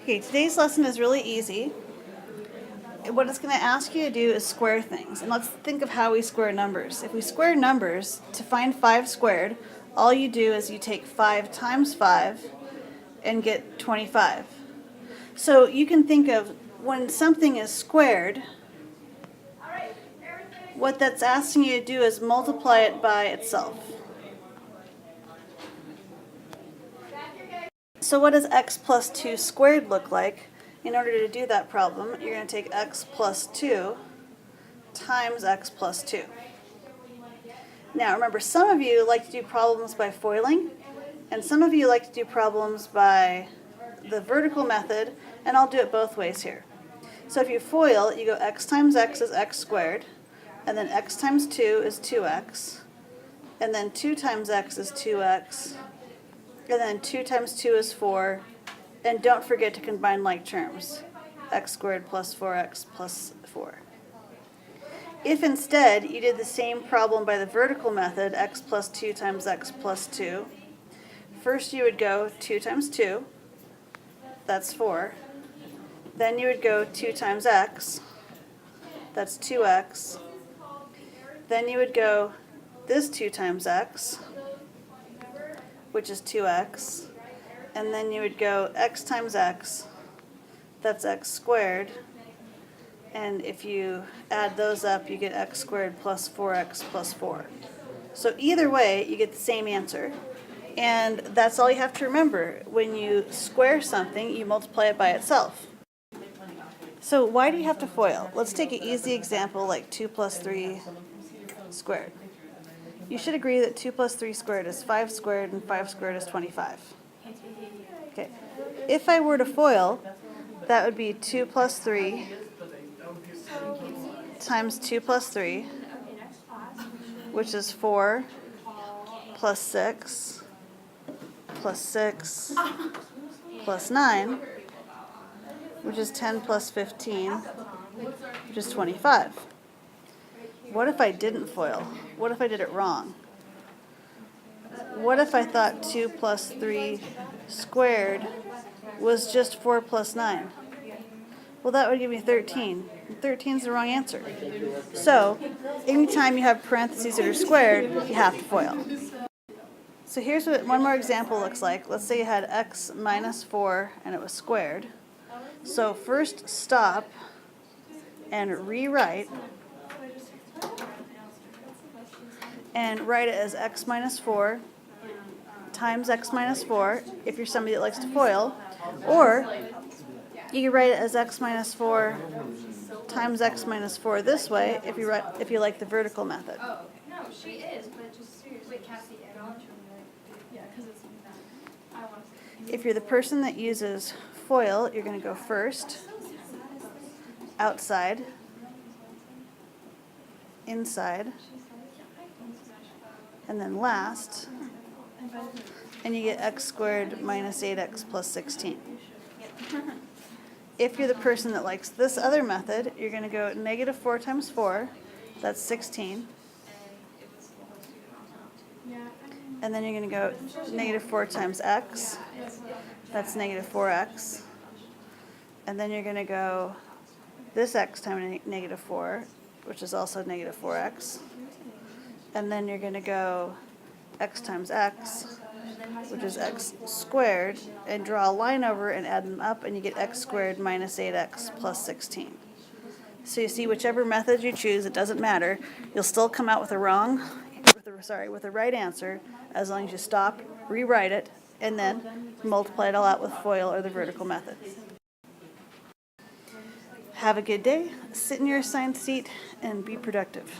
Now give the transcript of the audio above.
Okay, today's lesson is really easy. What it's going to ask you to do is square things. And let's think of how we square numbers. If we square numbers, to find 5 squared, all you do is you take 5 times 5 and get 25. So you can think of when something is squared, what that's asking you to do is multiply it by itself. So what does x plus 2 squared look like? In order to do that problem, you're going to take x plus 2 times x plus 2. Now remember, some of you like to do problems by foiling, and some of you like to do problems by the vertical method, and I'll do it both ways here. So if you FOIL, you go x times x is x squared, and then x times 2 is 2x, and then 2 times x is 2x, and then 2 times 2 is 4, and don't forget to combine like terms, x squared plus 4x plus 4. If instead you did the same problem by the vertical method, x plus 2 times x plus 2, first you would go 2 times 2, that's 4. Then you would go 2 times x, that's 2x. Then you would go this 2 times x, which is 2x. And then you would go x times x, that's x squared. And if you add those up, you get x squared plus 4x plus 4. So either way, you get the same answer. And that's all you have to remember. When you square something, you multiply it by itself. So why do you have to FOIL? Let's take an easy example like 2 plus 3 squared. You should agree that 2 plus 3 squared is 5 squared and 5 squared is 25. Okay. If I were to FOIL, that would be 2 plus 3 times 2 plus 3, which is 4 plus 6 plus 6 plus 9, which is 10 plus 15, which is 25. What if I didn't FOIL? What if I did it wrong? What if I thought 2 plus 3 squared was just 4 plus 9? Well, that would give me 13. 13 is the wrong answer. So, anytime you have parentheses that are squared, you have to FOIL. So here's what one more example looks like. Let's say you had x minus 4 and it was squared. So first stop and rewrite and write it as x minus 4 times x minus 4 if you're somebody that likes to FOIL, or you can write it as x minus 4 times x minus 4 this way if you like the vertical method. Oh, no, she is, but just seriously. Wait, Cassie, yeah, because it's I want to. If you're the person that uses FOIL, you're going to go first, outside, inside, and then last, and you get x squared minus 8x plus 16. If you're the person that likes this other method, you're going to go negative 4 times 4, that's 16. And then you're going to go negative 4 times x, that's negative 4x. And then you're going to go this x times negative 4, which is also negative 4x. And then you're going to go x times x, which is x squared, and draw a line over and add them up, and you get x squared minus 8x plus 16. So you see, whichever method you choose, it doesn't matter. You'll still come out with a with a right answer, as long as you stop, rewrite it, and then multiply it all out with FOIL or the vertical method. Have a good day. Sit in your assigned seat and be productive.